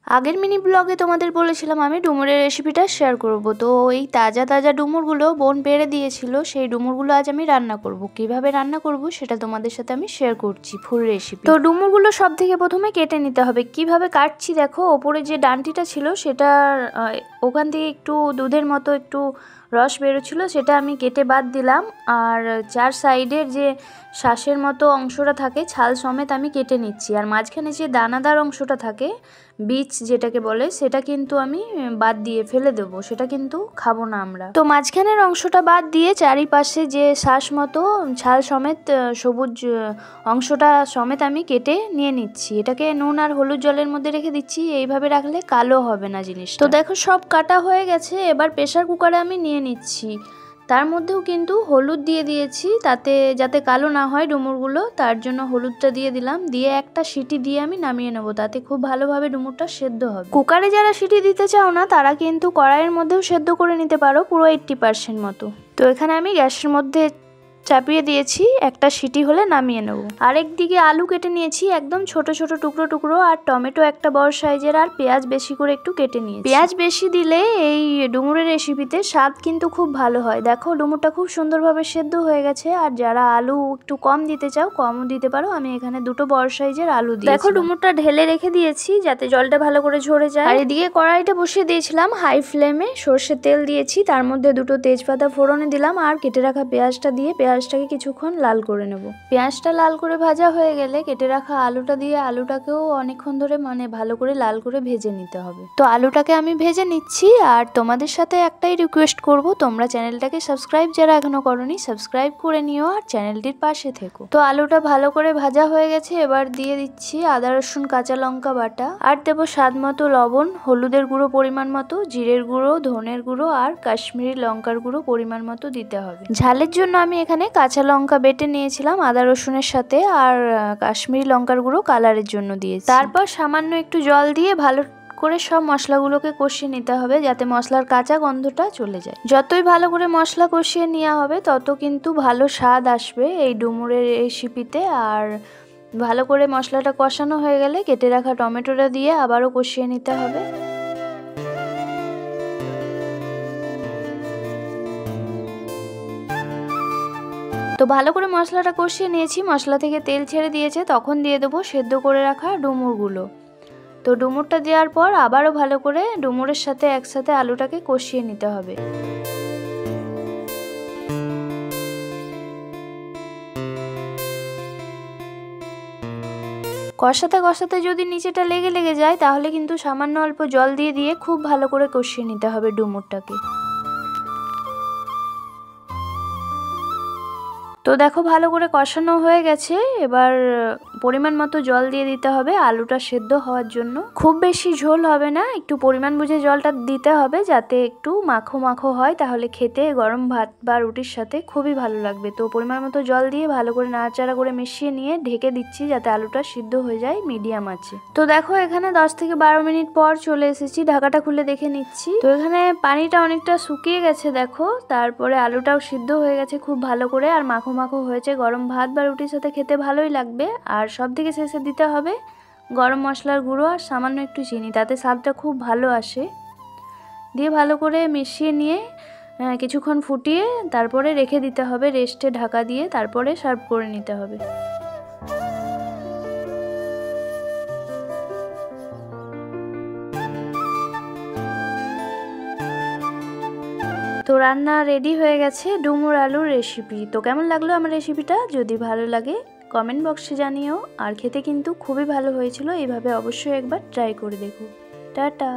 আগের মিনি ব্লগে তোমাদের বলেছিলাম আমি ডুমুরের রেসিপিটা শেয়ার করব। তো এই তাজা তাজা ডুমুরগুলো বোন পেড়ে দিয়েছিল, সেই ডুমুরগুলো আজ আমি রান্না করব। কিভাবে রান্না করব সেটা তোমাদের সাথে আমি শেয়ার করছি ফুল রেসিপি। তো ডুমুরগুলো সব থেকে প্রথমে কেটে নিতে হবে। কিভাবে কাটছি দেখো, ওপরে যে ডান্টিটা ছিল সেটা ওখান থেকে একটু দুধের মতো একটু রস বেরোচ্ছিল, সেটা আমি কেটে বাদ দিলাম। আর চার সাইডের যে শ্বাসের মতো অংশটা থাকে ছাল সমেত আমি কেটে নিচ্ছি। আর মাঝখানে যে দানাদার অংশটা থাকে বীজ যেটাকে বলে, সেটা কিন্তু আমি বাদ দিয়ে ফেলে দেবো, সেটা কিন্তু খাবো না আমরা। তো মাঝখানের অংশটা বাদ দিয়ে চারিপাশে যে শ্বাস মতো ছাল সমেত সবুজ অংশটা সমেত আমি কেটে নিয়ে নিচ্ছি। এটাকে নুন আর হলুদ জলের মধ্যে রেখে দিচ্ছি, এইভাবে রাখলে কালো হবে না জিনিস। তো দেখো সব কাটা হয়ে গেছে, এবার প্রেসার কুকারে আমি নিয়ে নিচ্ছি। তার মধ্যেও কিন্তু হলুদ দিয়ে দিয়েছি, তাতে যাতে কালো না হয় ডুমুরগুলো, তার জন্য হলুদটা দিয়ে দিলাম। দিয়ে একটা সিটি দিয়ে আমি নামিয়ে নেবো, তাতে খুব ভালোভাবে ডুমুরটা সেদ্ধ হবে। কুকারে যারা সিটি দিতে চাও না তারা কিন্তু কড়াইয়ের মধ্যেও সেদ্ধ করে নিতে পারো পুরো 80% মতো। তো এখানে আমি গ্যাসের মধ্যে চাপিয়ে দিয়েছি, একটা সিটি হলে নামিয়ে নেব। আরেকদিকে আলু কেটে নিয়েছি একদম ছোট ছোট টুকরো টুকরো, আর টমেটো একটা বড় সাইজের, আর পেঁয়াজ বেশি করে একটু কেটে নিয়েছি। পেঁয়াজ বেশি দিলে এই ডুমুরের রেসিপিতে স্বাদ কিন্তু খুব ভালো হয়। দেখো ডুমুরটা খুব সুন্দরভাবে সেদ্ধ হয়ে গেছে। আর যারা আলু একটু কম দিতে চাও কমও দিতে পারো, আমি এখানে দুটো বড় সাইজের আলু দিয়েছি। দেখো ডুমুরটা ঢেলে রেখে দিয়েছি যাতে জলটা ভালো করে ঝরে যায়। আর এদিকে কড়াইটা বসিয়ে দিয়েছিলাম হাই ফ্লেমে, সর্ষের তেল দিয়েছি, তার মধ্যে দুটো তেজপাতা ফোড়নে দিলাম, আর কেটে রাখা পেঁয়াজটা দিয়ে পেঁয়াজটাকে কিছুক্ষণ লাল করে নেব। পেঁয়াজটা লাল করে ভাজা হয়ে গেলে কেটে রাখা আলুটা দিয়ে আলুটাকেও অনেকক্ষণ ধরে ভালো করে লাল করে ভেজে নিতে হবে। তো আলুটাকে আমি ভেজে নিচ্ছি। আর তোমাদের সাথে একটাই রিকোয়েস্ট করব, তোমরা চ্যানেলটাকে সাবস্ক্রাইব যারা এখনো করোনি সাবস্ক্রাইব করে নিও আর চ্যানেলটির পাশে থেকো। তো আলুটা ভালো করে ভাজা হয়ে গেছে, এবার দিয়ে দিচ্ছি আদা রসুন কাঁচা লঙ্কা বাটা, আর দেবো স্বাদ মতো লবণ, হলুদের গুঁড়ো পরিমাণ মতো, জিরের গুঁড়ো, ধনের গুঁড়ো আর কাশ্মীরি লঙ্কার গুঁড়ো পরিমাণ মতো দিতে হবে। ঝালের জন্য আমি এখানে কাঁচা লঙ্কা বেটে নিয়েছিলাম আদা রসুনের সাথে, আর কাশ্মীরি লঙ্কার গুঁড়ো কালারের জন্য দিয়েছি। তারপর সামান্য একটু জল দিয়ে ভালো করে সব মশলাগুলোকে কষিয়ে নিতে হবে, যাতে মশলার কাঁচা গন্ধটা চলে যায়। যতই ভালো করে মশলা কষিয়ে নেওয়া হবে তত কিন্তু ভালো স্বাদ আসবে এই ডুমুরের রেসিপিতে। আর ভালো করে মশলাটা কষানো হয়ে গেলে কেটে রাখা টমেটোটা দিয়ে আবারও কষিয়ে নিতে হবে। তো ভালো করে মশলাটা কষিয়ে নিয়েছি, মশলা থেকে তেল ছেড়ে দিয়েছে, তখন দিয়ে দেবো সেদ্ধ করে রাখা ডুমুরগুলো। তো ডুমুরটা দেওয়ার পর আবারও ভালো করে ডুমুরের সাথে একসাথে আলুটাকে কষিয়ে নিতে হবে। কষাতে কষাতে যদি নিচেটা লেগে যায় তাহলে কিন্তু সামান্য অল্প জল দিয়ে দিয়ে খুব ভালো করে কষিয়ে নিতে হবে ডুমুরটাকে। তো দেখো ভালো করে কষানো হয়ে গেছে, এবার পরিমাণ মতো জল দিয়ে দিতে হবে আলুটা সেদ্ধ হওয়ার জন্য। খুব বেশি ঝোল হবে না, একটু পরিমাণ বুঝে জলটা দিতে হবে যাতে একটু মাখো মাখো হয়, তাহলে খেতে গরম ভাত বা রুটির সাথে খুবই ভালো লাগবে। তো পরিমাণ মতো জল দিয়ে ভালো করে নাড়াচাড়া করে মিশিয়ে নিয়ে ঢেকে দিচ্ছি যাতে আলুটা সিদ্ধ হয়ে যায় মিডিয়াম আছে। তো দেখো এখানে 10 থেকে 12 মিনিট পর চলে এসেছি, ঢাকাটা খুলে দেখে নিচ্ছি। তো এখানে পানিটা অনেকটা শুকিয়ে গেছে দেখো, তারপরে আলুটাও সিদ্ধ হয়ে গেছে খুব ভালো করে, আর মাখো মাখো হয়েছে। গরম ভাত বা রুটির সাথে খেতে ভালোই লাগবে। আর সব থেকে শেষে দিতে হবে গরম মশলার গুঁড়ো আর সামান্য একটু চিনি, তাতে স্বাদটা খুব ভালো আসে। দিয়ে ভালো করে মিশিয়ে নিয়ে কিছুক্ষণ ফুটিয়ে তারপরে রেখে দিতে হবে রেস্টে ঢাকা দিয়ে, তারপরে সার্ভ করে নিতে হবে। তো রান্না রেডি হয়ে গেছে ডুমুর আলুর রেসিপি। তো কেমন লাগলো আমার রেসিপিটা? যদি ভালো লাগে কমেন্ট বক্সে জানিও। আর খেতে কিন্তু খুবই ভালো হয়েছিল, এইভাবে অবশ্যই একবার ট্রাই করে দেখো। টাটা।